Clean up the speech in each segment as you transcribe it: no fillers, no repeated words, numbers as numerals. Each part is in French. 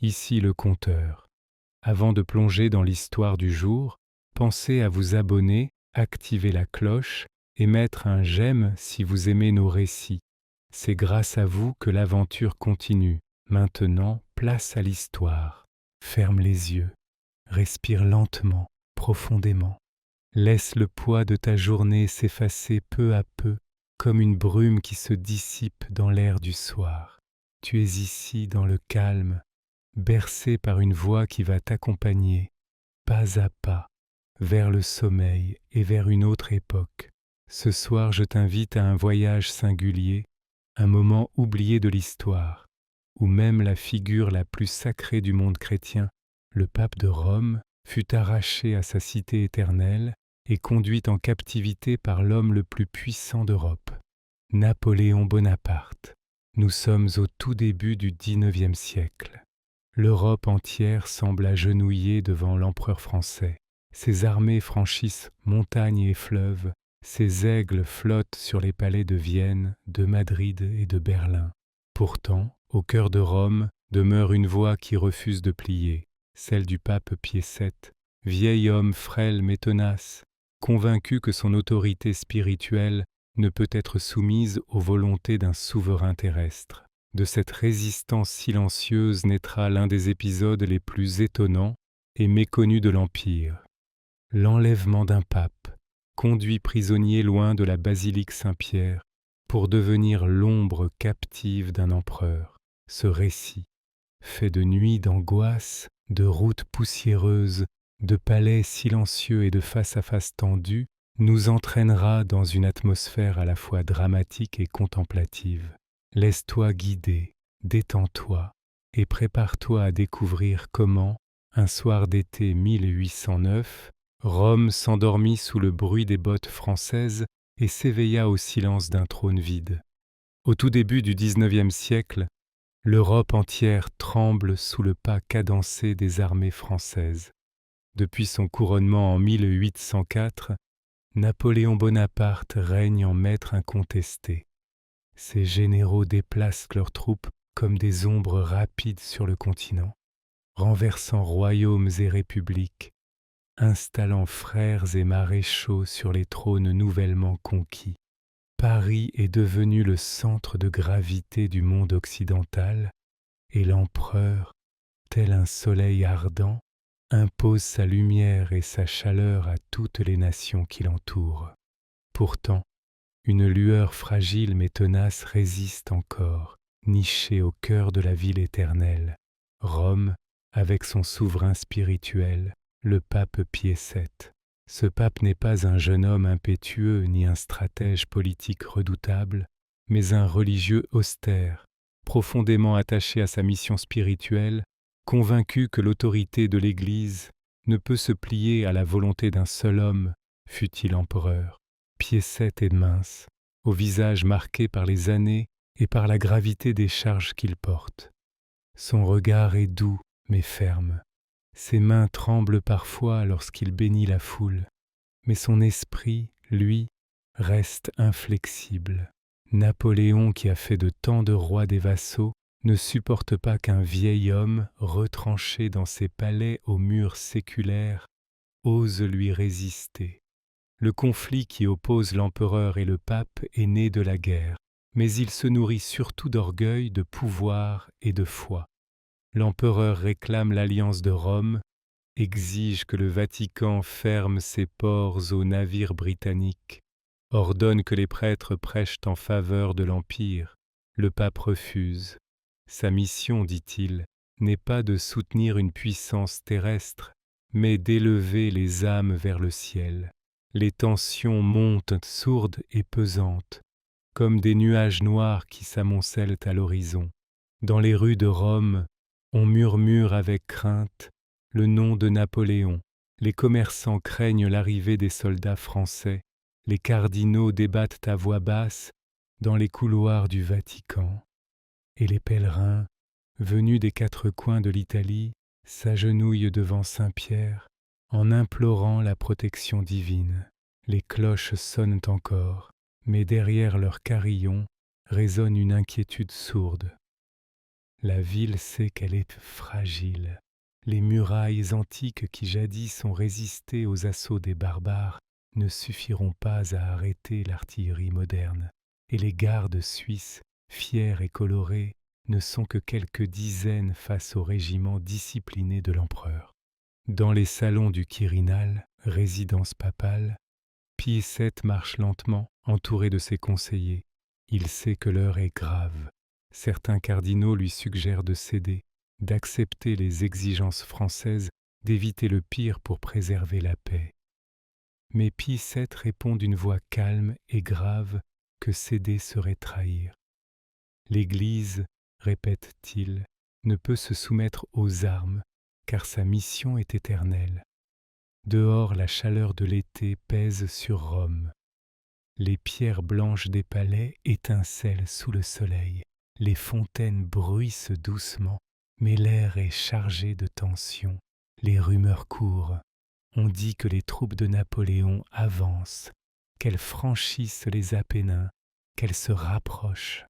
ici le compteur. Avant de plonger dans l'histoire du jour, pensez à vous abonner, activer la cloche et mettre un j'aime si vous aimez nos récits. C'est grâce à vous que l'aventure continue. Maintenant, place à l'histoire. Ferme les yeux. Respire lentement, profondément. Laisse le poids de ta journée s'effacer peu à peu, comme une brume qui se dissipe dans l'air du soir. Tu es ici dans le calme, bercé par une voix qui va t'accompagner, pas à pas, vers le sommeil et vers une autre époque. Ce soir, je t'invite à un voyage singulier, un moment oublié de l'histoire, où même la figure la plus sacrée du monde chrétien, le pape de Rome, fut arraché à sa cité éternelle et conduit en captivité par l'homme le plus puissant d'Europe, Napoléon Bonaparte. Nous sommes au tout début du XIXe siècle. L'Europe entière semble agenouillée devant l'empereur français. Ses armées franchissent montagnes et fleuves, ses aigles flottent sur les palais de Vienne, de Madrid et de Berlin. Pourtant, au cœur de Rome demeure une voix qui refuse de plier, celle du pape Pie VII, vieil homme frêle mais tenace, convaincu que son autorité spirituelle ne peut être soumise aux volontés d'un souverain terrestre. De cette résistance silencieuse naîtra l'un des épisodes les plus étonnants et méconnus de l'Empire. L'enlèvement d'un pape, conduit prisonnier loin de la basilique Saint-Pierre, pour devenir l'ombre captive d'un empereur. Ce récit, fait de nuits d'angoisse, de routes poussiéreuses, de palais silencieux et de face-à-face tendus, nous entraînera dans une atmosphère à la fois dramatique et contemplative. Laisse-toi guider, détends-toi et prépare-toi à découvrir comment, un soir d'été 1809, Rome s'endormit sous le bruit des bottes françaises et s'éveilla au silence d'un trône vide. Au tout début du XIXe siècle, l'Europe entière tremble sous le pas cadencé des armées françaises. Depuis son couronnement en 1804, Napoléon Bonaparte règne en maître incontesté. Ses généraux déplacent leurs troupes comme des ombres rapides sur le continent, renversant royaumes et républiques, installant frères et maréchaux sur les trônes nouvellement conquis. Paris est devenu le centre de gravité du monde occidental et l'empereur, tel un soleil ardent, impose sa lumière et sa chaleur à toutes les nations qui l'entourent. Pourtant, une lueur fragile mais tenace résiste encore, nichée au cœur de la ville éternelle, Rome, avec son souverain spirituel, le pape Pie VII. Ce pape n'est pas un jeune homme impétueux ni un stratège politique redoutable, mais un religieux austère, profondément attaché à sa mission spirituelle, convaincu que l'autorité de l'Église ne peut se plier à la volonté d'un seul homme, fût-il empereur. Pie VII est mince, au visage marqué par les années et par la gravité des charges qu'il porte. Son regard est doux mais ferme. Ses mains tremblent parfois lorsqu'il bénit la foule, mais son esprit, lui, reste inflexible. Napoléon, qui a fait de tant de rois des vassaux, ne supporte pas qu'un vieil homme, retranché dans ses palais aux murs séculaires, ose lui résister. Le conflit qui oppose l'empereur et le pape est né de la guerre, mais il se nourrit surtout d'orgueil, de pouvoir et de foi. L'empereur réclame l'alliance de Rome, exige que le Vatican ferme ses ports aux navires britanniques, ordonne que les prêtres prêchent en faveur de l'Empire. Le pape refuse. Sa mission, dit-il, n'est pas de soutenir une puissance terrestre, mais d'élever les âmes vers le ciel. Les tensions montent sourdes et pesantes, comme des nuages noirs qui s'amoncellent à l'horizon. Dans les rues de Rome, on murmure avec crainte le nom de Napoléon. Les commerçants craignent l'arrivée des soldats français. Les cardinaux débattent à voix basse dans les couloirs du Vatican. Et les pèlerins, venus des quatre coins de l'Italie, s'agenouillent devant Saint-Pierre en implorant la protection divine. Les cloches sonnent encore, mais derrière leurs carillons résonne une inquiétude sourde. La ville sait qu'elle est fragile. Les murailles antiques qui jadis ont résisté aux assauts des barbares ne suffiront pas à arrêter l'artillerie moderne, et les gardes suisses, fiers et colorés, ne sont que quelques dizaines face au régiment discipliné de l'empereur. Dans les salons du Quirinal, résidence papale, Pie VII marche lentement, entouré de ses conseillers. Il sait que l'heure est grave. Certains cardinaux lui suggèrent de céder, d'accepter les exigences françaises, d'éviter le pire pour préserver la paix. Mais Pie VII répond d'une voix calme et grave que céder serait trahir. L'Église, répète-t-il, ne peut se soumettre aux armes, car sa mission est éternelle. Dehors, la chaleur de l'été pèse sur Rome. Les pierres blanches des palais étincellent sous le soleil. Les fontaines bruissent doucement, mais l'air est chargé de tension. Les rumeurs courent. On dit que les troupes de Napoléon avancent, qu'elles franchissent les Apennins, qu'elles se rapprochent.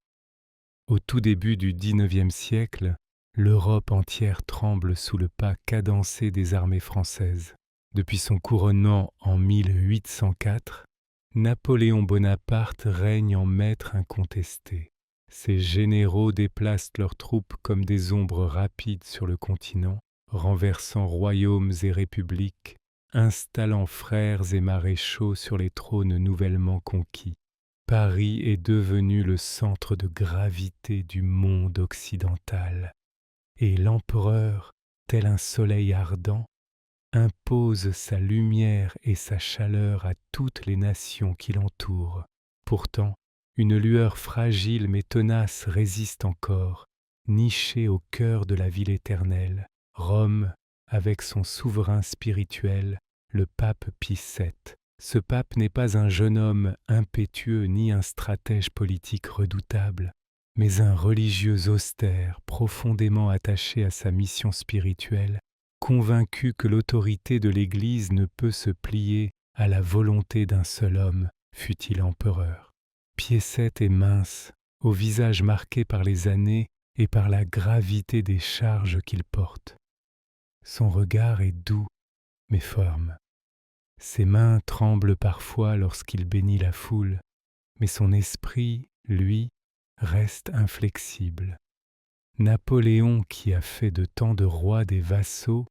Au tout début du XIXe siècle, l'Europe entière tremble sous le pas cadencé des armées françaises. Depuis son couronnement en 1804, Napoléon Bonaparte règne en maître incontesté. Ses généraux déplacent leurs troupes comme des ombres rapides sur le continent, renversant royaumes et républiques, installant frères et maréchaux sur les trônes nouvellement conquis. Paris est devenu le centre de gravité du monde occidental, et l'empereur, tel un soleil ardent, impose sa lumière et sa chaleur à toutes les nations qui l'entourent. Pourtant, une lueur fragile mais tenace résiste encore, nichée au cœur de la ville éternelle, Rome, avec son souverain spirituel, le pape Pie VII. Ce pape n'est pas un jeune homme impétueux ni un stratège politique redoutable, mais un religieux austère, profondément attaché à sa mission spirituelle, convaincu que l'autorité de l'Église ne peut se plier à la volonté d'un seul homme, fût-il empereur. Pie VII est mince, au visage marqué par les années et par la gravité des charges qu'il porte. Son regard est doux, mais ferme. Ses mains tremblent parfois lorsqu'il bénit la foule, mais son esprit, lui, reste inflexible. Napoléon, qui a fait de tant de rois des vassaux,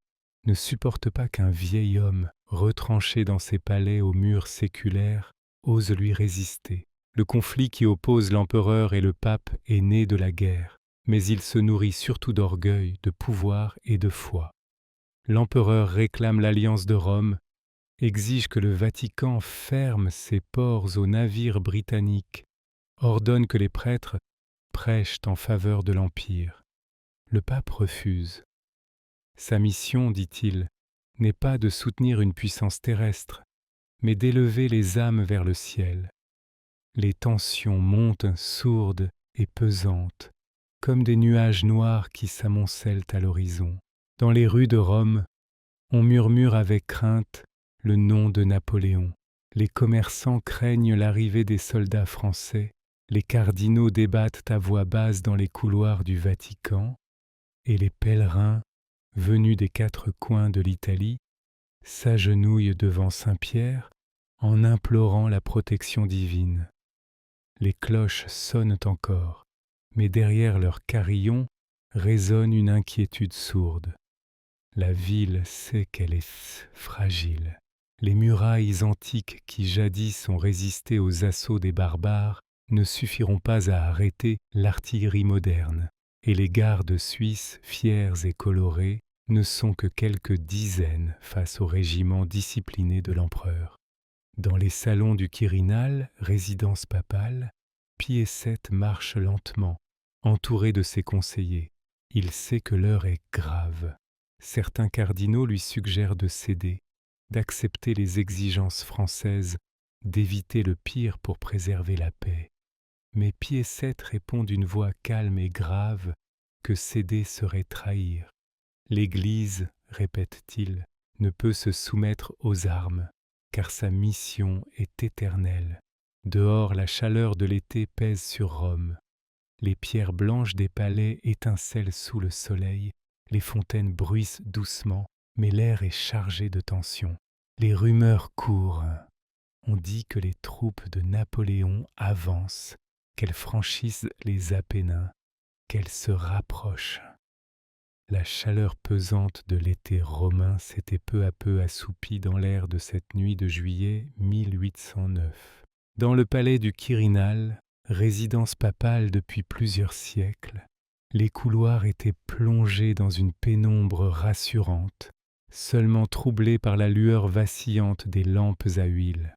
ne supporte pas qu'un vieil homme, retranché dans ses palais aux murs séculaires, ose lui résister. Le conflit qui oppose l'empereur et le pape est né de la guerre, mais il se nourrit surtout d'orgueil, de pouvoir et de foi. L'empereur réclame l'alliance de Rome, exige que le Vatican ferme ses ports aux navires britanniques, ordonne que les prêtres prêchent en faveur de l'Empire. Le pape refuse. Sa mission, dit-il, n'est pas de soutenir une puissance terrestre, mais d'élever les âmes vers le ciel. Les tensions montent sourdes et pesantes, comme des nuages noirs qui s'amoncellent à l'horizon. Dans les rues de Rome, on murmure avec crainte le nom de Napoléon. Les commerçants craignent l'arrivée des soldats français, les cardinaux débattent à voix basse dans les couloirs du Vatican, et les pèlerins, venus des quatre coins de l'Italie, s'agenouillent devant Saint-Pierre en implorant la protection divine. Les cloches sonnent encore, mais derrière leurs carillons résonne une inquiétude sourde. La ville sait qu'elle est fragile. Les murailles antiques qui jadis ont résisté aux assauts des barbares ne suffiront pas à arrêter l'artillerie moderne, et les gardes suisses, fiers et colorés, ne sont que quelques dizaines face au régiment discipliné de l'empereur. Dans les salons du Quirinal, résidence papale, Pie VII marche lentement, entouré de ses conseillers. Il sait que l'heure est grave. Certains cardinaux lui suggèrent de céder, d'accepter les exigences françaises, d'éviter le pire pour préserver la paix. Mais Pie VII répond d'une voix calme et grave que céder serait trahir. L'Église, répète-t-il, ne peut se soumettre aux armes, car sa mission est éternelle. Dehors, la chaleur de l'été pèse sur Rome. Les pierres blanches des palais étincellent sous le soleil, les fontaines bruissent doucement, mais l'air est chargé de tension. Les rumeurs courent. On dit que les troupes de Napoléon avancent, qu'elles franchissent les Apennins, qu'elles se rapprochent. La chaleur pesante de l'été romain s'était peu à peu assoupie dans l'air de cette nuit de juillet 1809. Dans le palais du Quirinal, résidence papale depuis plusieurs siècles, les couloirs étaient plongés dans une pénombre rassurante, seulement troublés par la lueur vacillante des lampes à huile.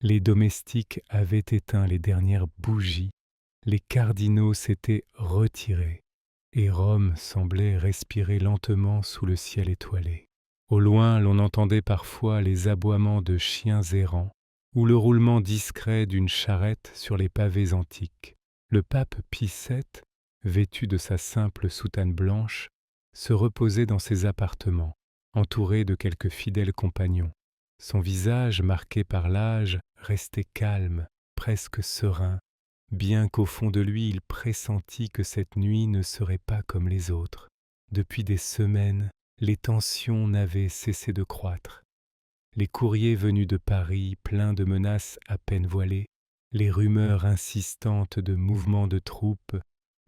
Les domestiques avaient éteint les dernières bougies, les cardinaux s'étaient retirés, et Rome semblait respirer lentement sous le ciel étoilé. Au loin, l'on entendait parfois les aboiements de chiens errants ou le roulement discret d'une charrette sur les pavés antiques. Le pape Pie VII, vêtu de sa simple soutane blanche, se reposait dans ses appartements, entouré de quelques fidèles compagnons. Son visage, marqué par l'âge, restait calme, presque serein, bien qu'au fond de lui il pressentit que cette nuit ne serait pas comme les autres. Depuis des semaines, les tensions n'avaient cessé de croître. Les courriers venus de Paris, pleins de menaces à peine voilées, les rumeurs insistantes de mouvements de troupes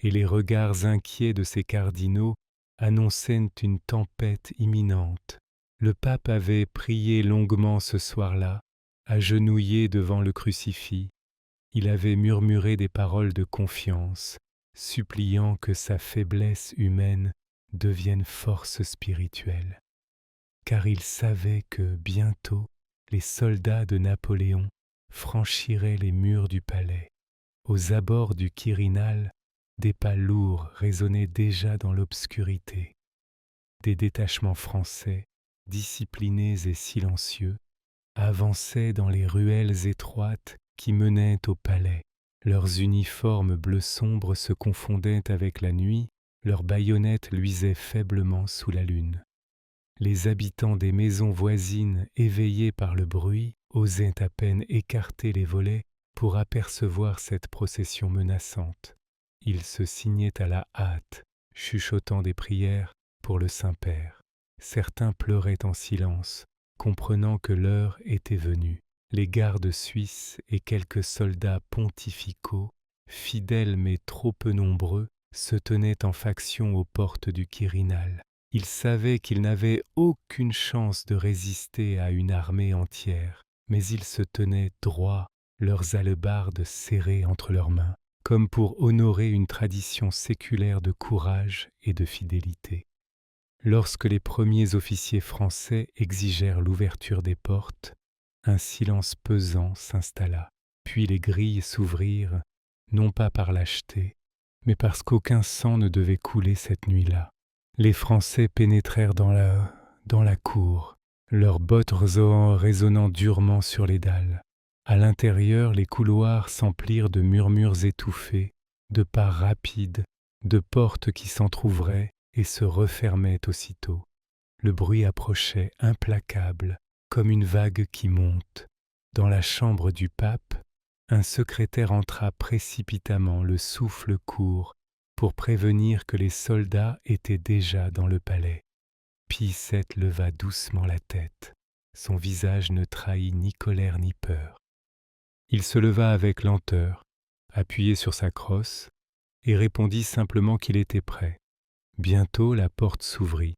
et les regards inquiets de ses cardinaux annonçaient une tempête imminente. Le pape avait prié longuement ce soir-là, agenouillé devant le crucifix. Il avait murmuré des paroles de confiance, suppliant que sa faiblesse humaine devienne force spirituelle. Car il savait que bientôt les soldats de Napoléon franchiraient les murs du palais. Aux abords du Quirinal, des pas lourds résonnaient déjà dans l'obscurité. Des détachements français, disciplinés et silencieux, avançaient dans les ruelles étroites qui menaient au palais. Leurs uniformes bleu sombre se confondaient avec la nuit, leurs baïonnettes luisaient faiblement sous la lune. Les habitants des maisons voisines, éveillés par le bruit, osaient à peine écarter les volets pour apercevoir cette procession menaçante. Ils se signaient à la hâte, chuchotant des prières pour le Saint-Père. Certains pleuraient en silence, comprenant que l'heure était venue. Les gardes suisses et quelques soldats pontificaux, fidèles mais trop peu nombreux, se tenaient en faction aux portes du Quirinal. Ils savaient qu'ils n'avaient aucune chance de résister à une armée entière, mais ils se tenaient droits, leurs hallebardes serrées entre leurs mains, comme pour honorer une tradition séculaire de courage et de fidélité. Lorsque les premiers officiers français exigèrent l'ouverture des portes, un silence pesant s'installa, puis les grilles s'ouvrirent, non pas par lâcheté, mais parce qu'aucun sang ne devait couler cette nuit-là. Les Français pénétrèrent dans la cour, leurs bottes résonnant durement sur les dalles. À l'intérieur, les couloirs s'emplirent de murmures étouffés, de pas rapides, de portes qui s'entr'ouvraient et se refermaient aussitôt. Le bruit approchait implacable, comme une vague qui monte. Dans la chambre du pape, un secrétaire entra précipitamment, le souffle court, pour prévenir que les soldats étaient déjà dans le palais. Pie VII leva doucement la tête. Son visage ne trahit ni colère ni peur. Il se leva avec lenteur, appuyé sur sa crosse, et répondit simplement qu'il était prêt. Bientôt la porte s'ouvrit.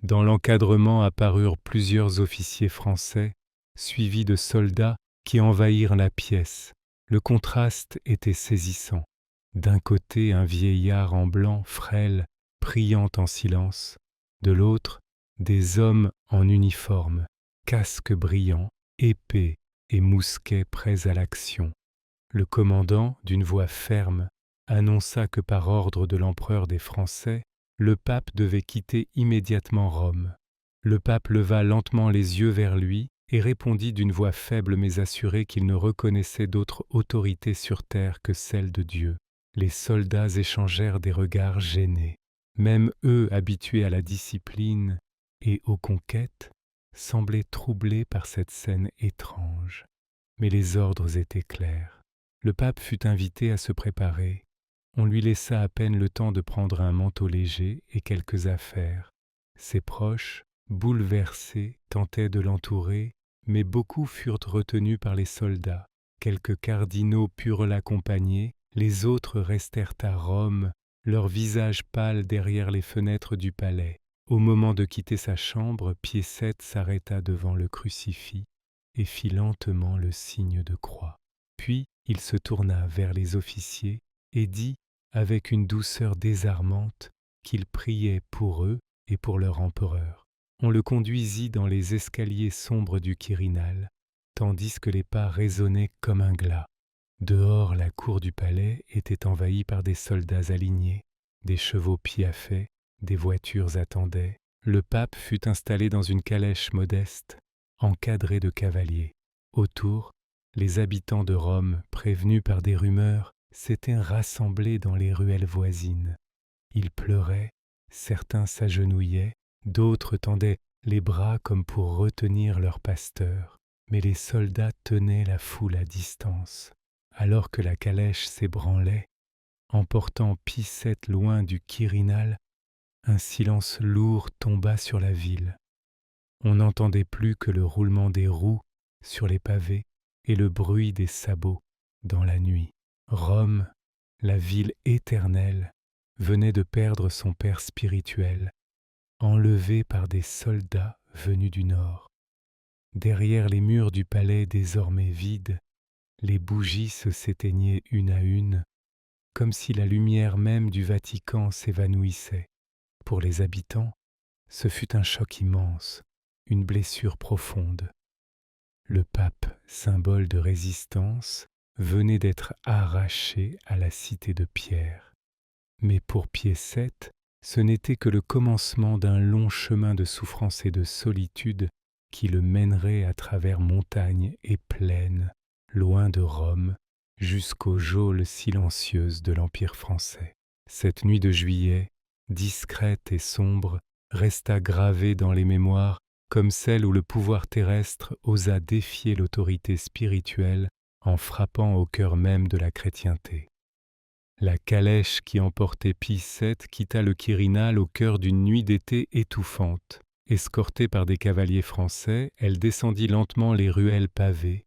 Dans l'encadrement apparurent plusieurs officiers français, suivis de soldats qui envahirent la pièce. Le contraste était saisissant. D'un côté, un vieillard en blanc, frêle, priant en silence. De l'autre, des hommes en uniforme, casques brillants, épées et mousquets prêts à l'action. Le commandant, d'une voix ferme, annonça que par ordre de l'empereur des Français, le pape devait quitter immédiatement Rome. Le pape leva lentement les yeux vers lui et répondit d'une voix faible mais assurée qu'il ne reconnaissait d'autre autorité sur terre que celle de Dieu. Les soldats échangèrent des regards gênés. Même eux, habitués à la discipline et aux conquêtes, semblaient troublés par cette scène étrange. Mais les ordres étaient clairs. Le pape fut invité à se préparer On lui laissa à peine le temps de prendre un manteau léger et quelques affaires. Ses proches, bouleversés, tentaient de l'entourer, mais beaucoup furent retenus par les soldats. Quelques cardinaux purent l'accompagner, les autres restèrent à Rome, leurs visages pâles derrière les fenêtres du palais. Au moment de quitter sa chambre, Pied VII s'arrêta devant le crucifix et fit lentement le signe de croix. Puis il se tourna vers les officiers et dit avec une douceur désarmante qu'il priait pour eux et pour leur empereur. On le conduisit dans les escaliers sombres du Quirinal, tandis que les pas résonnaient comme un glas. Dehors, la cour du palais était envahie par des soldats alignés, des chevaux piaffaient, des voitures attendaient. Le pape fut installé dans une calèche modeste, encadrée de cavaliers. Autour, les habitants de Rome, prévenus par des rumeurs, s'étaient rassemblés dans les ruelles voisines. Ils pleuraient, certains s'agenouillaient, d'autres tendaient les bras comme pour retenir leur pasteur. Mais les soldats tenaient la foule à distance. Alors que la calèche s'ébranlait, emportant Pie VII loin du Quirinal, un silence lourd tomba sur la ville. On n'entendait plus que le roulement des roues sur les pavés et le bruit des sabots dans la nuit. Rome, la ville éternelle, venait de perdre son père spirituel, enlevé par des soldats venus du nord. Derrière les murs du palais désormais vides, les bougies s'éteignaient une à une, comme si la lumière même du Vatican s'évanouissait. Pour les habitants, ce fut un choc immense, une blessure profonde. Le pape, symbole de résistance, venait d'être arraché à la cité de pierre. Mais pour Pied VII, ce n'était que le commencement d'un long chemin de souffrance et de solitude qui le mènerait à travers montagnes et plaines, loin de Rome, jusqu'aux geôles silencieuses de l'Empire français. Cette nuit de juillet, discrète et sombre, resta gravée dans les mémoires comme celle où le pouvoir terrestre osa défier l'autorité spirituelle en frappant au cœur même de la chrétienté. La calèche qui emportait Pie VII quitta le Quirinal au cœur d'une nuit d'été étouffante. Escortée par des cavaliers français, elle descendit lentement les ruelles pavées,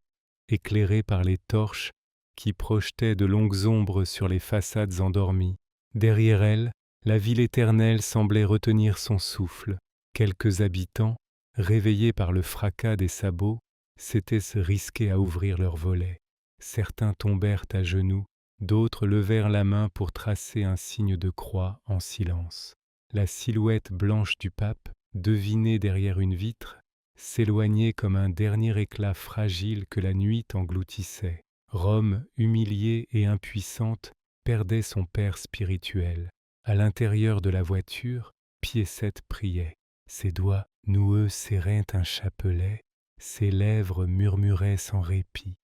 éclairée par les torches qui projetaient de longues ombres sur les façades endormies. Derrière elle, la ville éternelle semblait retenir son souffle. Quelques habitants, réveillés par le fracas des sabots, s'étaient risqués à ouvrir leurs volets. Certains tombèrent à genoux, d'autres levèrent la main pour tracer un signe de croix en silence. La silhouette blanche du pape, devinée derrière une vitre, s'éloignait comme un dernier éclat fragile que la nuit engloutissait. Rome, humiliée et impuissante, perdait son père spirituel. À l'intérieur de la voiture, Pied VII priait. Ses doigts noueux serraient un chapelet, ses lèvres murmuraient sans répit.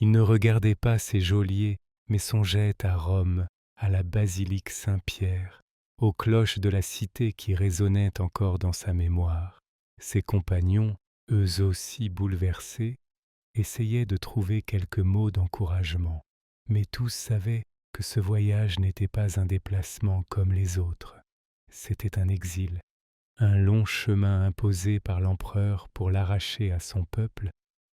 Il ne regardait pas ses geôliers, mais songeait à Rome, à la basilique Saint-Pierre, aux cloches de la cité qui résonnaient encore dans sa mémoire. Ses compagnons, eux aussi bouleversés, essayaient de trouver quelques mots d'encouragement, mais tous savaient que ce voyage n'était pas un déplacement comme les autres. C'était un exil, un long chemin imposé par l'empereur pour l'arracher à son peuple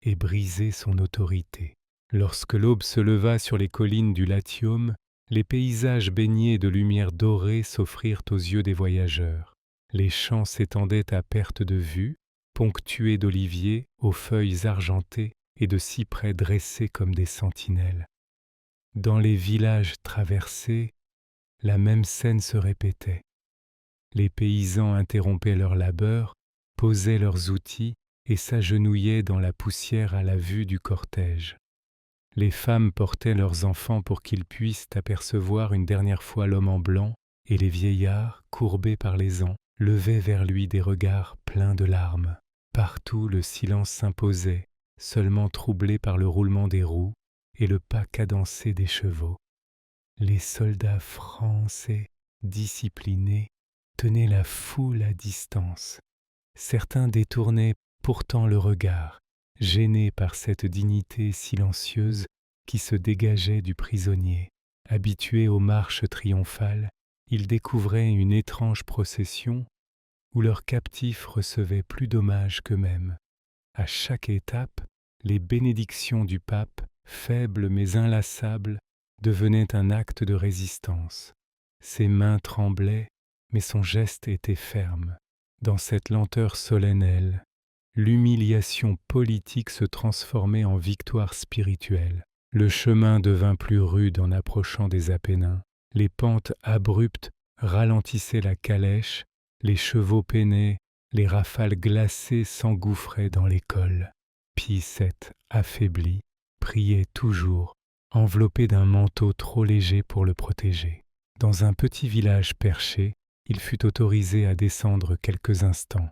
et briser son autorité. Lorsque l'aube se leva sur les collines du Latium, les paysages baignés de lumière dorée s'offrirent aux yeux des voyageurs. Les champs s'étendaient à perte de vue, ponctués d'oliviers aux feuilles argentées et de cyprès dressés comme des sentinelles. Dans les villages traversés, la même scène se répétait. Les paysans interrompaient leur labeur, posaient leurs outils et s'agenouillaient dans la poussière à la vue du cortège. Les femmes portaient leurs enfants pour qu'ils puissent apercevoir une dernière fois l'homme en blanc, et les vieillards, courbés par les ans, levaient vers lui des regards pleins de larmes. Partout le silence s'imposait, seulement troublé par le roulement des roues et le pas cadencé des chevaux. Les soldats français, disciplinés, tenaient la foule à distance. Certains détournaient pourtant le regard, gênés par cette dignité silencieuse qui se dégageait du prisonnier. Habitués aux marches triomphales, ils découvraient une étrange procession où leurs captifs recevaient plus d'hommages qu'eux-mêmes. À chaque étape, les bénédictions du pape, faibles mais inlassables, devenaient un acte de résistance. Ses mains tremblaient, mais son geste était ferme. Dans cette lenteur solennelle, l'humiliation politique se transformait en victoire spirituelle. Le chemin devint plus rude en approchant des Apennins. Les pentes abruptes ralentissaient la calèche, les chevaux peinaient, les rafales glacées s'engouffraient dans les cols. Pie VII, affaibli, priait toujours, enveloppé d'un manteau trop léger pour le protéger. Dans un petit village perché, il fut autorisé à descendre quelques instants.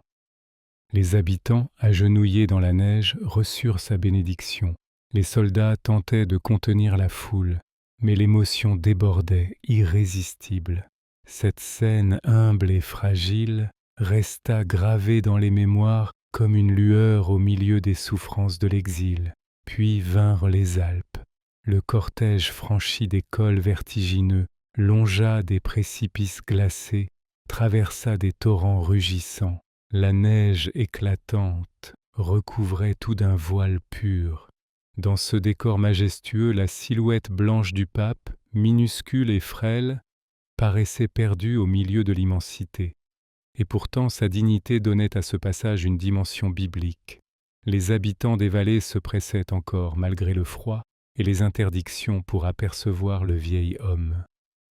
Les habitants, agenouillés dans la neige, reçurent sa bénédiction. Les soldats tentaient de contenir la foule, mais l'émotion débordait, irrésistible. Cette scène humble et fragile resta gravée dans les mémoires comme une lueur au milieu des souffrances de l'exil. Puis vinrent les Alpes. Le cortège franchit des cols vertigineux, longea des précipices glacés, traversa des torrents rugissants. La neige éclatante recouvrait tout d'un voile pur. Dans ce décor majestueux, la silhouette blanche du pape, minuscule et frêle, paraissait perdue au milieu de l'immensité. Et pourtant sa dignité donnait à ce passage une dimension biblique. Les habitants des vallées se pressaient encore, malgré le froid et les interdictions, pour apercevoir le vieil homme.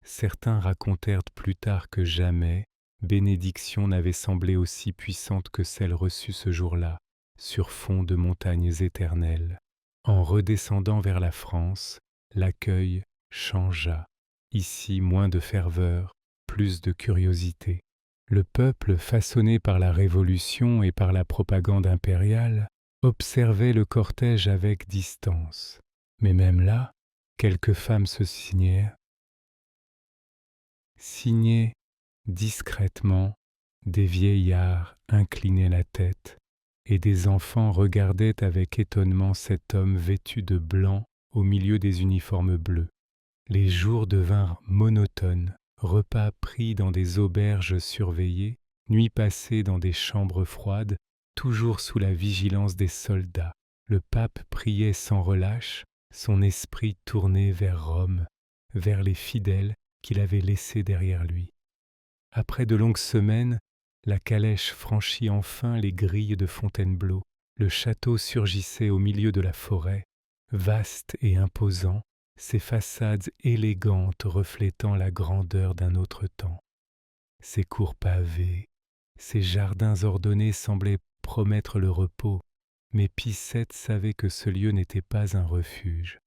Certains racontèrent plus tard que jamais bénédiction n'avait semblé aussi puissante que celle reçue ce jour-là, sur fond de montagnes éternelles. En redescendant vers la France, l'accueil changea. Ici, moins de ferveur, plus de curiosité. Le peuple, façonné par la Révolution et par la propagande impériale, observait le cortège avec distance. Mais même là, quelques femmes se signaient discrètement, des vieillards inclinaient la tête, et des enfants regardaient avec étonnement cet homme vêtu de blanc au milieu des uniformes bleus. Les jours devinrent monotones, repas pris dans des auberges surveillées, nuits passées dans des chambres froides, toujours sous la vigilance des soldats. Le pape priait sans relâche, son esprit tourné vers Rome, vers les fidèles qu'il avait laissés derrière lui. Après de longues semaines, la calèche franchit enfin les grilles de Fontainebleau. Le château surgissait au milieu de la forêt, vaste et imposant, ses façades élégantes reflétant la grandeur d'un autre temps. Ses cours pavées, ses jardins ordonnés semblaient promettre le repos, mais Pie VII savait que ce lieu n'était pas un refuge.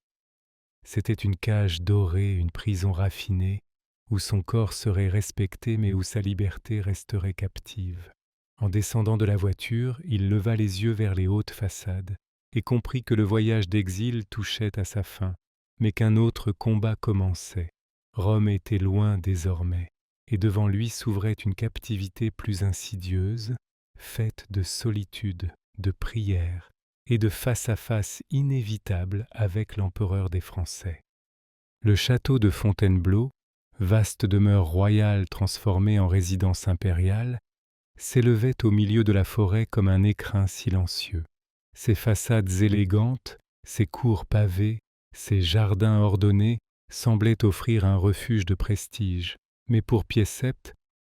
C'était une cage dorée, une prison raffinée, où son corps serait respecté mais où sa liberté resterait captive. En descendant de la voiture, il leva les yeux vers les hautes façades et comprit que le voyage d'exil touchait à sa fin, mais qu'un autre combat commençait. Rome était loin désormais, et devant lui s'ouvrait une captivité plus insidieuse, faite de solitude, de prière et de face-à-face inévitable avec l'empereur des Français. Le château de Fontainebleau, vaste demeure royale transformée en résidence impériale, s'élevait au milieu de la forêt comme un écrin silencieux. Ses façades élégantes, ses cours pavées, ses jardins ordonnés semblaient offrir un refuge de prestige. Mais pour Pie VII,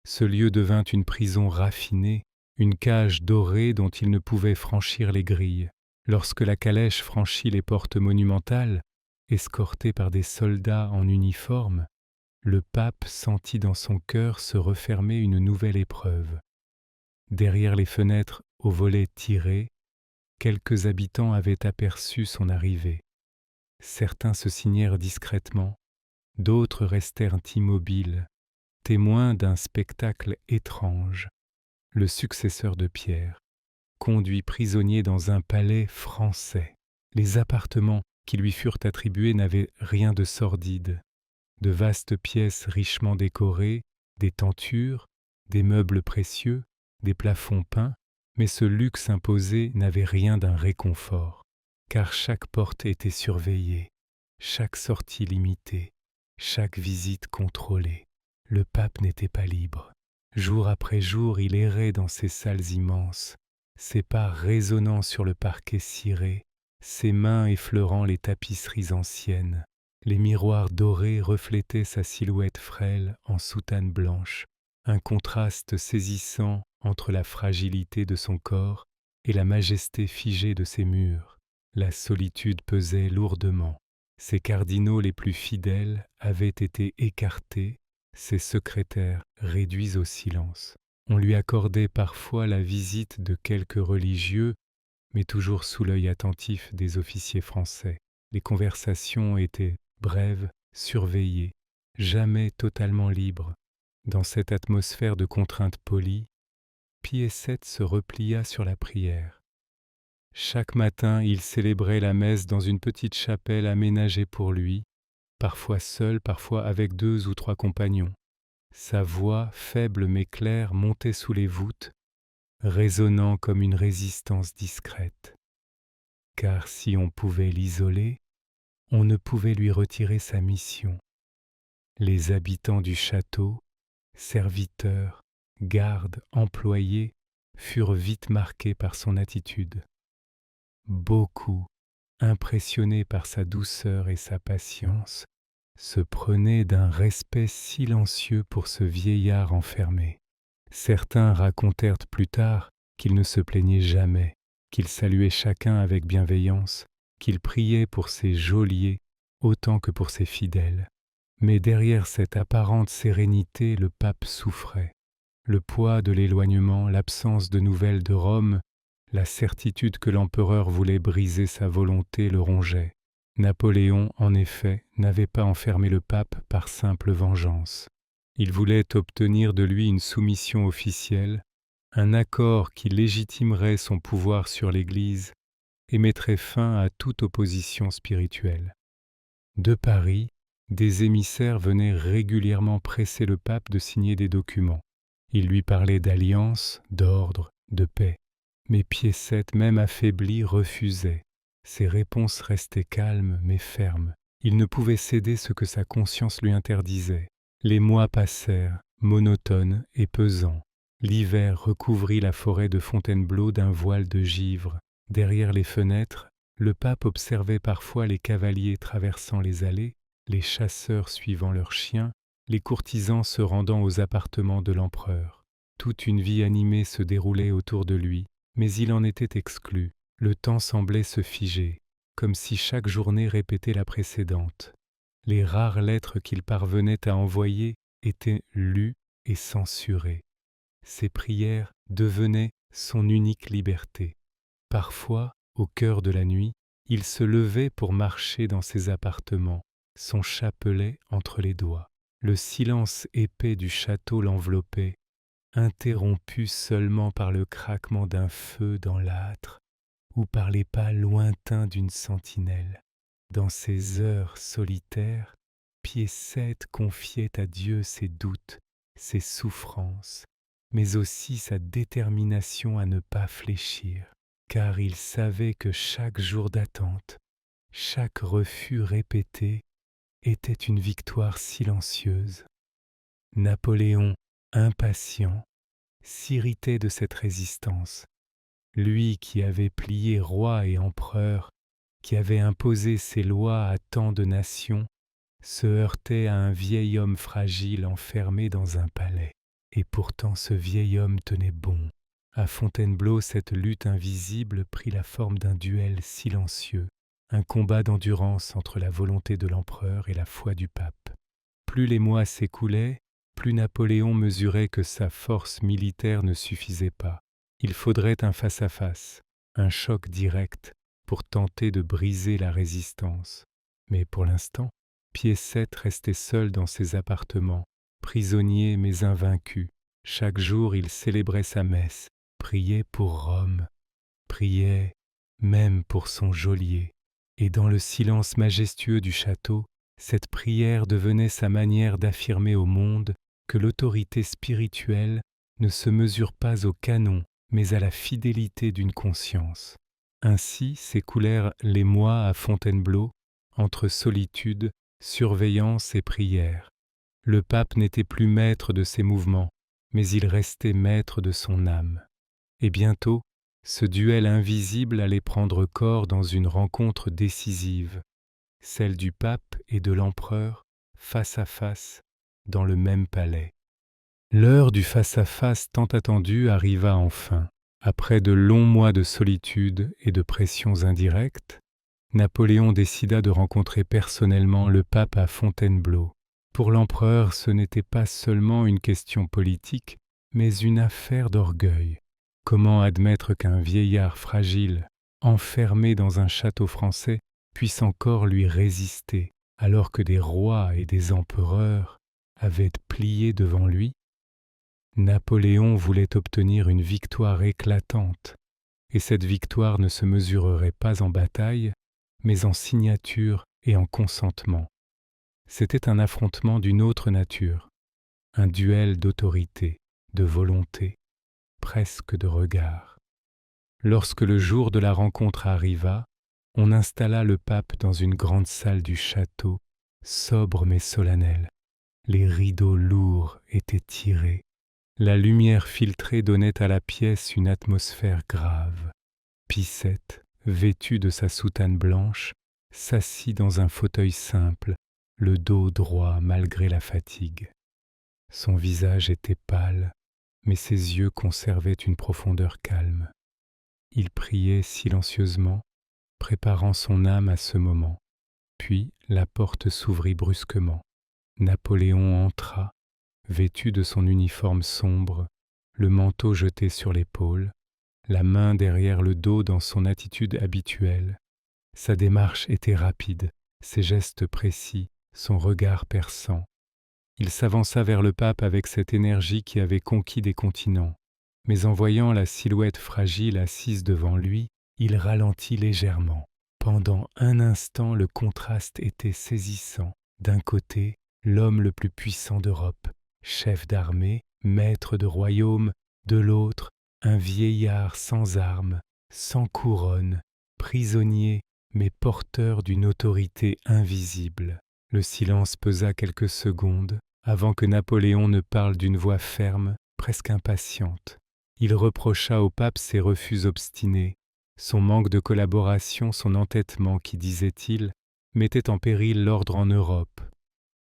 ce lieu devint une prison raffinée, une cage dorée dont il ne pouvait franchir les grilles. Lorsque la calèche franchit les portes monumentales, escorté par des soldats en uniforme, le pape sentit dans son cœur se refermer une nouvelle épreuve. Derrière les fenêtres aux volets tirés, quelques habitants avaient aperçu son arrivée. Certains se signèrent discrètement, d'autres restèrent immobiles, témoins d'un spectacle étrange. Le successeur de Pierre, conduit prisonnier dans un palais français. Les appartements qui lui furent attribués n'avaient rien de sordide. De vastes pièces richement décorées, des tentures, des meubles précieux, des plafonds peints, mais ce luxe imposé n'avait rien d'un réconfort, car chaque porte était surveillée, chaque sortie limitée, chaque visite contrôlée. Le pape n'était pas libre. Jour après jour, il errait dans ces salles immenses, ses pas résonnant sur le parquet ciré, ses mains effleurant les tapisseries anciennes. Les miroirs dorés reflétaient sa silhouette frêle en soutane blanche, un contraste saisissant entre la fragilité de son corps et la majesté figée de ses murs. La solitude pesait lourdement. Ses cardinaux les plus fidèles avaient été écartés, ses secrétaires réduits au silence. On lui accordait parfois la visite de quelques religieux, mais toujours sous l'œil attentif des officiers français. Les conversations étaient brèves, surveillées, jamais totalement libres. Dans cette atmosphère de contraintes polies, Pie VII se replia sur la prière. Chaque matin, il célébrait la messe dans une petite chapelle aménagée pour lui, parfois seul, parfois avec 2 ou 3 compagnons. Sa voix, faible mais claire, montait sous les voûtes, résonnant comme une résistance discrète. Car si on pouvait l'isoler, on ne pouvait lui retirer sa mission. Les habitants du château, serviteurs, gardes, employés, furent vite marqués par son attitude. Beaucoup, impressionnés par sa douceur et sa patience, se prenaient d'un respect silencieux pour ce vieillard enfermé. Certains racontèrent plus tard qu'il ne se plaignait jamais, qu'il saluait chacun avec bienveillance, qu'il priait pour ses geôliers autant que pour ses fidèles. Mais derrière cette apparente sérénité, le pape souffrait. Le poids de l'éloignement, l'absence de nouvelles de Rome, la certitude que l'empereur voulait briser sa volonté le rongeait. Napoléon, en effet, n'avait pas enfermé le pape par simple vengeance. Il voulait obtenir de lui une soumission officielle, un accord qui légitimerait son pouvoir sur l'Église et mettrait fin à toute opposition spirituelle. De Paris, des émissaires venaient régulièrement presser le pape de signer des documents. Ils lui parlaient d'alliance, d'ordre, de paix. Mais Pie VII, même affaibli, refusait. Ses réponses restaient calmes mais fermes. Il ne pouvait céder ce que sa conscience lui interdisait. Les mois passèrent, monotones et pesants. L'hiver recouvrit la forêt de Fontainebleau d'un voile de givre. Derrière les fenêtres, le pape observait parfois les cavaliers traversant les allées, les chasseurs suivant leurs chiens, les courtisans se rendant aux appartements de l'empereur. Toute une vie animée se déroulait autour de lui, mais il en était exclu. Le temps semblait se figer, comme si chaque journée répétait la précédente. Les rares lettres qu'il parvenait à envoyer étaient lues et censurées. Ses prières devenaient son unique liberté. Parfois, au cœur de la nuit, il se levait pour marcher dans ses appartements, son chapelet entre les doigts. Le silence épais du château l'enveloppait, interrompu seulement par le craquement d'un feu dans l'âtre ou par les pas lointains d'une sentinelle. Dans ces heures solitaires, Pie VII confiait à Dieu ses doutes, ses souffrances, mais aussi sa détermination à ne pas fléchir, car il savait que chaque jour d'attente, chaque refus répété, était une victoire silencieuse. Napoléon, impatient, s'irritait de cette résistance. Lui qui avait plié roi et empereur, qui avait imposé ses lois à tant de nations, se heurtait à un vieil homme fragile enfermé dans un palais. Et pourtant ce vieil homme tenait bon. À Fontainebleau, cette lutte invisible prit la forme d'un duel silencieux, un combat d'endurance entre la volonté de l'empereur et la foi du pape. Plus les mois s'écoulaient, plus Napoléon mesurait que sa force militaire ne suffisait pas. Il faudrait un face-à-face, un choc direct pour tenter de briser la résistance. Mais pour l'instant, Pie VII restait seul dans ses appartements, prisonnier mais invaincu. Chaque jour, il célébrait sa messe, priait pour Rome, priait même pour son geôlier. Et dans le silence majestueux du château, cette prière devenait sa manière d'affirmer au monde que l'autorité spirituelle ne se mesure pas au canon, mais à la fidélité d'une conscience. Ainsi s'écoulèrent les mois à Fontainebleau, entre solitude, surveillance et prière. Le pape n'était plus maître de ses mouvements, mais il restait maître de son âme. Et bientôt, ce duel invisible allait prendre corps dans une rencontre décisive, celle du pape et de l'empereur, face à face, dans le même palais. L'heure du face-à-face tant attendu arriva enfin. Après de longs mois de solitude et de pressions indirectes, Napoléon décida de rencontrer personnellement le pape à Fontainebleau. Pour l'empereur, ce n'était pas seulement une question politique, mais une affaire d'orgueil. Comment admettre qu'un vieillard fragile, enfermé dans un château français, puisse encore lui résister, alors que des rois et des empereurs avaient plié devant lui? Napoléon voulait obtenir une victoire éclatante, et cette victoire ne se mesurerait pas en bataille, mais en signature et en consentement. C'était un affrontement d'une autre nature, un duel d'autorité, de volonté, presque de regard. Lorsque le jour de la rencontre arriva, on installa le pape dans une grande salle du château, sobre mais solennelle. Les rideaux lourds étaient tirés. La lumière filtrée donnait à la pièce une atmosphère grave. Pie VII, vêtu de sa soutane blanche, s'assit dans un fauteuil simple, le dos droit malgré la fatigue. Son visage était pâle, mais ses yeux conservaient une profondeur calme. Il priait silencieusement, préparant son âme à ce moment. Puis la porte s'ouvrit brusquement. Napoléon entra, vêtu de son uniforme sombre, le manteau jeté sur l'épaule, la main derrière le dos dans son attitude habituelle. Sa démarche était rapide, ses gestes précis, son regard perçant. Il s'avança vers le pape avec cette énergie qui avait conquis des continents, mais en voyant la silhouette fragile assise devant lui, il ralentit légèrement. Pendant un instant, le contraste était saisissant. D'un côté, l'homme le plus puissant d'Europe, chef d'armée, maître de royaume, de l'autre, un vieillard sans armes, sans couronne, prisonnier, mais porteur d'une autorité invisible. Le silence pesa quelques secondes avant que Napoléon ne parle d'une voix ferme, presque impatiente. Il reprocha au pape ses refus obstinés, son manque de collaboration, son entêtement qui, disait-il, mettait en péril l'ordre en Europe.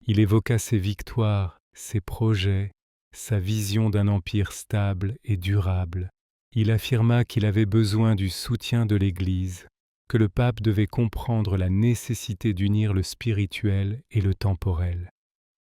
Il évoqua ses victoires, ses projets, sa vision d'un empire stable et durable. Il affirma qu'il avait besoin du soutien de l'Église, que le pape devait comprendre la nécessité d'unir le spirituel et le temporel.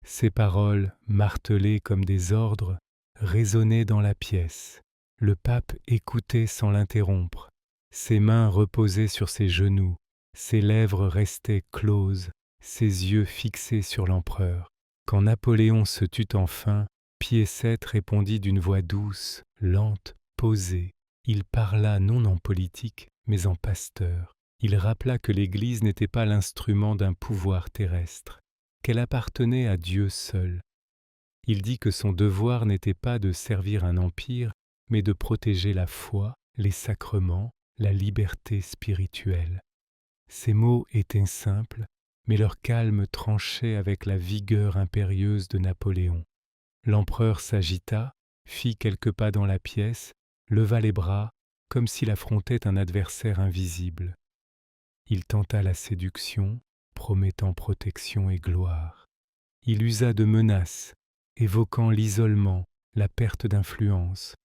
Ces paroles, martelées comme des ordres, résonnaient dans la pièce. Le pape écoutait sans l'interrompre. Ses mains reposaient sur ses genoux, ses lèvres restaient closes, ses yeux fixés sur l'empereur. Quand Napoléon se tut enfin, Pie VII répondit d'une voix douce, lente, posée. Il parla non en politique, mais en pasteur. Il rappela que l'Église n'était pas l'instrument d'un pouvoir terrestre, qu'elle appartenait à Dieu seul. Il dit que son devoir n'était pas de servir un empire, mais de protéger la foi, les sacrements, la liberté spirituelle. Ces mots étaient simples, mais leur calme tranchait avec la vigueur impérieuse de Napoléon. L'empereur s'agita, fit quelques pas dans la pièce, leva les bras, comme s'il affrontait un adversaire invisible. Il tenta la séduction, promettant protection et gloire. Il usa de menaces, évoquant l'isolement, la perte d'influence.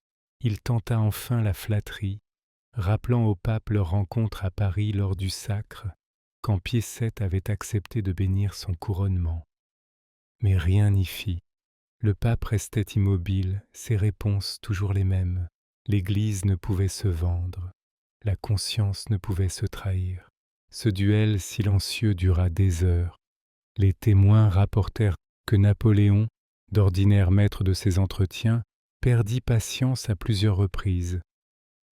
Il tenta enfin la flatterie, rappelant au pape leur rencontre à Paris lors du sacre, quand Pie VII avait accepté de bénir son couronnement. Mais rien n'y fit. Le pape restait immobile, ses réponses toujours les mêmes. L'Église ne pouvait se vendre, la conscience ne pouvait se trahir. Ce duel silencieux dura des heures. Les témoins rapportèrent que Napoléon, d'ordinaire maître de ses entretiens, perdit patience à plusieurs reprises.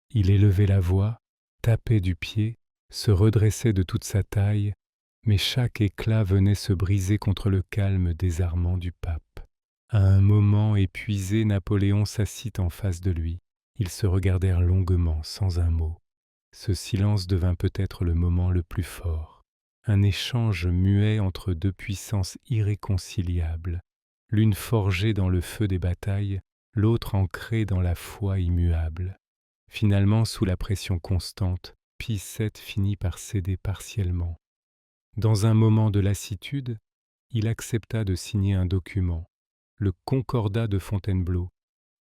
Il élevait la voix, tapait du pied, se redressait de toute sa taille, mais chaque éclat venait se briser contre le calme désarmant du pape. À un moment épuisé, Napoléon s'assit en face de lui. Ils se regardèrent longuement, sans un mot. Ce silence devint peut-être le moment le plus fort. un échange muet entre deux puissances irréconciliables, l'une forgée dans le feu des batailles, l'autre ancrée dans la foi immuable. Finalement, sous la pression constante, Pie VII finit par céder partiellement. Dans un moment de lassitude, il accepta de signer un document, le Concordat de Fontainebleau,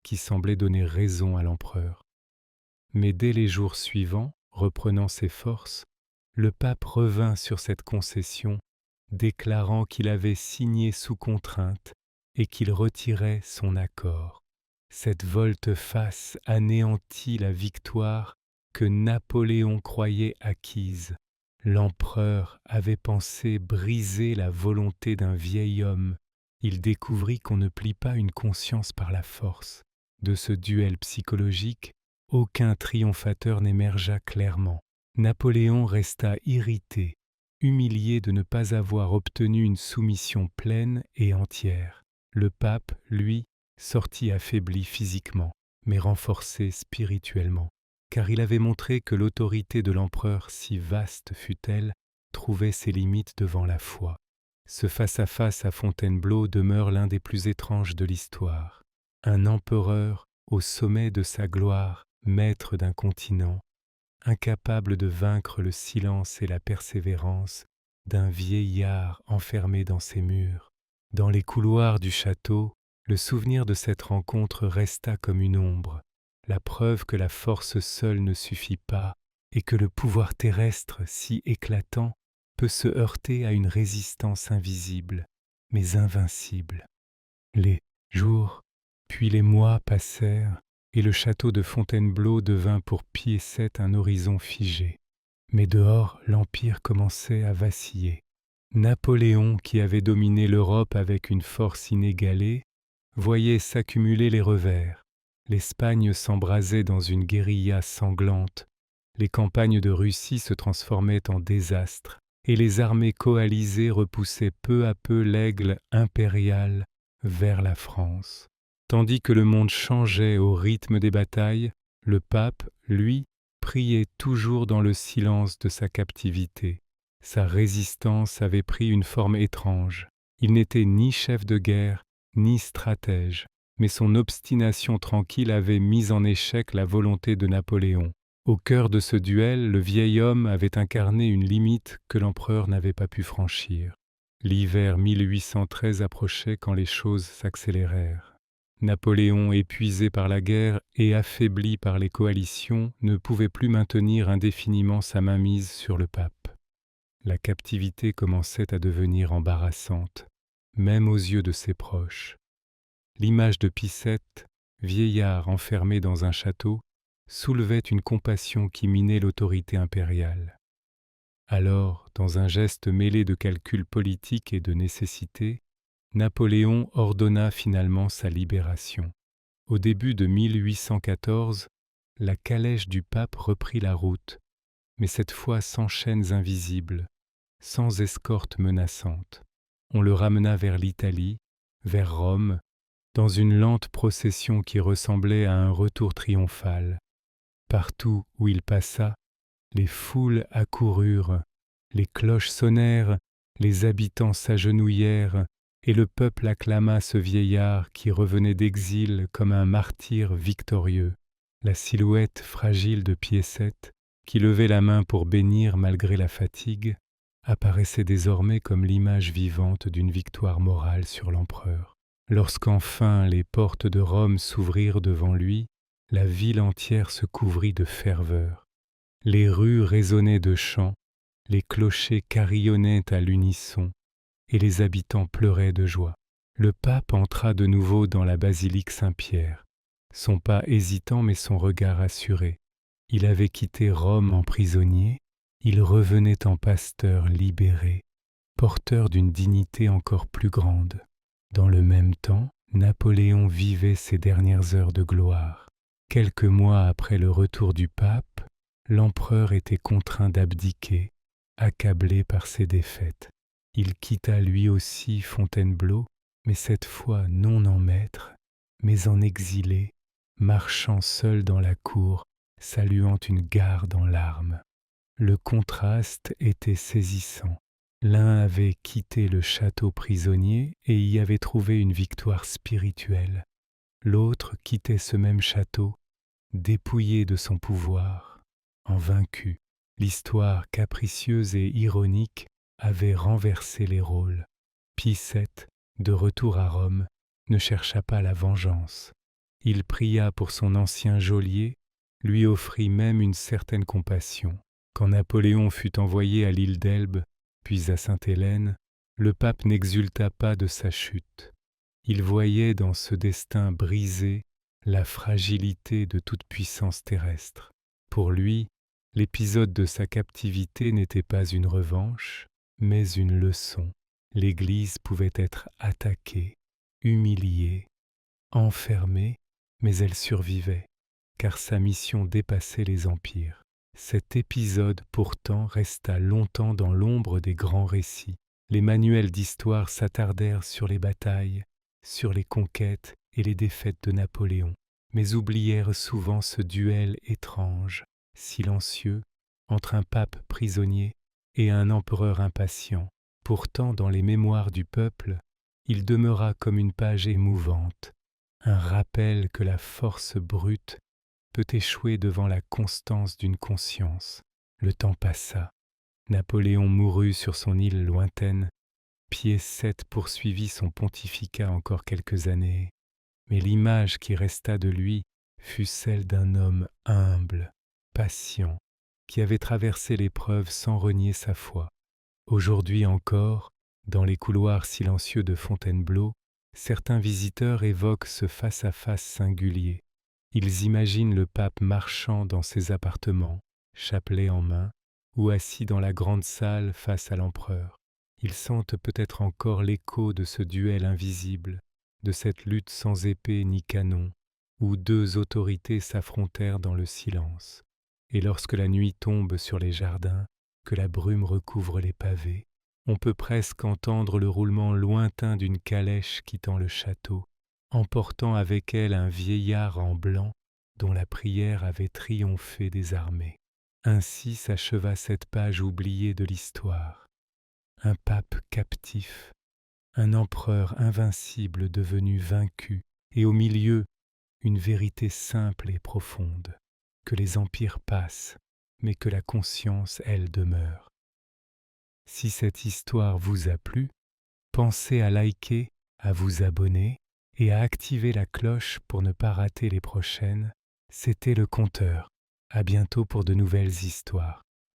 qui semblait donner raison à l'empereur. Mais dès les jours suivants, reprenant ses forces, le pape revint sur cette concession, déclarant qu'il avait signé sous contrainte et qu'il retirait son accord. Cette volte-face anéantit la victoire que Napoléon croyait acquise. L'empereur avait pensé briser la volonté d'un vieil homme. Il découvrit qu'on ne plie pas une conscience par la force. De ce duel psychologique, aucun triomphateur n'émergea clairement. Napoléon resta irrité, humilié de ne pas avoir obtenu une soumission pleine et entière. Le pape, lui, sortit affaibli physiquement, mais renforcé spirituellement, car il avait montré que l'autorité de l'empereur, si vaste fût-elle, trouvait ses limites devant la foi. Ce face-à-face à Fontainebleau demeure l'un des plus étranges de l'histoire. Un empereur au sommet de sa gloire, maître d'un continent, incapable de vaincre le silence et la persévérance d'un vieillard enfermé dans ses murs. Dans les couloirs du château, le souvenir de cette rencontre resta comme une ombre, la preuve que la force seule ne suffit pas et que le pouvoir terrestre, si éclatant, peut se heurter à une résistance invisible, mais invincible. Les jours, puis les mois passèrent, et le château de Fontainebleau devint pour Pie VII un horizon figé. Mais dehors, l'Empire commençait à vaciller. Napoléon, qui avait dominé l'Europe avec une force inégalée, voyait s'accumuler les revers. L'Espagne s'embrasait dans une guérilla sanglante, les campagnes de Russie se transformaient en désastres, et les armées coalisées repoussaient peu à peu l'aigle impérial vers la France. Tandis que le monde changeait au rythme des batailles, le pape, lui, priait toujours dans le silence de sa captivité. Sa résistance avait pris une forme étrange. Il n'était ni chef de guerre, ni stratège, mais son obstination tranquille avait mis en échec la volonté de Napoléon. Au cœur de ce duel, le vieil homme avait incarné une limite que l'empereur n'avait pas pu franchir. L'hiver 1813 approchait quand les choses s'accélérèrent. Napoléon, épuisé par la guerre et affaibli par les coalitions, ne pouvait plus maintenir indéfiniment sa mainmise sur le pape. La captivité commençait à devenir embarrassante, même aux yeux de ses proches. L'image de Pie VII, vieillard enfermé dans un château, soulevait une compassion qui minait l'autorité impériale. Alors, dans un geste mêlé de calculs politiques et de nécessité, Napoléon ordonna finalement sa libération. Au début de 1814, la calèche du pape reprit la route, mais cette fois sans chaînes invisibles, sans escorte menaçante. On le ramena vers l'Italie, vers Rome, dans une lente procession qui ressemblait à un retour triomphal. Partout où il passa, les foules accoururent, les cloches sonnèrent, les habitants s'agenouillèrent, et le peuple acclama ce vieillard qui revenait d'exil comme un martyr victorieux. La silhouette fragile de Pie VII, qui levait la main pour bénir malgré la fatigue, apparaissait désormais comme l'image vivante d'une victoire morale sur l'empereur. Lorsqu'enfin les portes de Rome s'ouvrirent devant lui, la ville entière se couvrit de ferveur. Les rues résonnaient de chants, les clochers carillonnaient à l'unisson, et les habitants pleuraient de joie. Le pape entra de nouveau dans la basilique Saint-Pierre, son pas hésitant mais son regard assuré. Il avait quitté Rome en prisonnier, il revenait en pasteur libéré, porteur d'une dignité encore plus grande. Dans le même temps, Napoléon vivait ses dernières heures de gloire. Quelques mois après le retour du pape, l'empereur était contraint d'abdiquer, accablé par ses défaites. Il quitta lui aussi Fontainebleau, mais cette fois non en maître, mais en exilé, marchant seul dans la cour, saluant une garde en larmes. Le contraste était saisissant. L'un avait quitté le château prisonnier et y avait trouvé une victoire spirituelle. L'autre quittait ce même château, dépouillé de son pouvoir, en vaincu. L'histoire capricieuse et ironique avait renversé les rôles. Pie VII, de retour à Rome, ne chercha pas la vengeance. Il pria pour son ancien geôlier, lui offrit même une certaine compassion. Quand Napoléon fut envoyé à l'île d'Elbe, puis à Sainte-Hélène, le pape n'exulta pas de sa chute. Il voyait dans ce destin brisé la fragilité de toute puissance terrestre. Pour lui, l'épisode de sa captivité n'était pas une revanche, mais une leçon. L'Église pouvait être attaquée, humiliée, enfermée, mais elle survivait, car sa mission dépassait les empires. Cet épisode pourtant resta longtemps dans l'ombre des grands récits. Les manuels d'histoire s'attardèrent sur les batailles, sur les conquêtes et les défaites de Napoléon, mais oublièrent souvent ce duel étrange, silencieux, entre un pape prisonnier et un empereur impatient. Pourtant, dans les mémoires du peuple, il demeura comme une page émouvante, un rappel que la force brute peut échouer devant la constance d'une conscience. Le temps passa. Napoléon mourut sur son île lointaine. Pie VII poursuivit son pontificat encore quelques années, mais l'image qui resta de lui fut celle d'un homme humble, patient, qui avait traversé l'épreuve sans renier sa foi. Aujourd'hui encore, dans les couloirs silencieux de Fontainebleau, certains visiteurs évoquent ce face-à-face singulier. Ils imaginent le pape marchant dans ses appartements, chapelet en main, ou assis dans la grande salle face à l'empereur. Ils sentent peut-être encore l'écho de ce duel invisible, de cette lutte sans épée ni canon, où deux autorités s'affrontèrent dans le silence. Et lorsque la nuit tombe sur les jardins, que la brume recouvre les pavés, on peut presque entendre le roulement lointain d'une calèche quittant le château, emportant avec elle un vieillard en blanc dont la prière avait triomphé des armées. Ainsi s'acheva cette page oubliée de l'histoire. Un pape captif, un empereur invincible devenu vaincu, et au milieu, une vérité simple et profonde, que les empires passent, mais que la conscience, elle, demeure. Si cette histoire vous a plu, pensez à liker, à vous abonner et à activer la cloche pour ne pas rater les prochaines. C'était le Conteur. À bientôt pour de nouvelles histoires.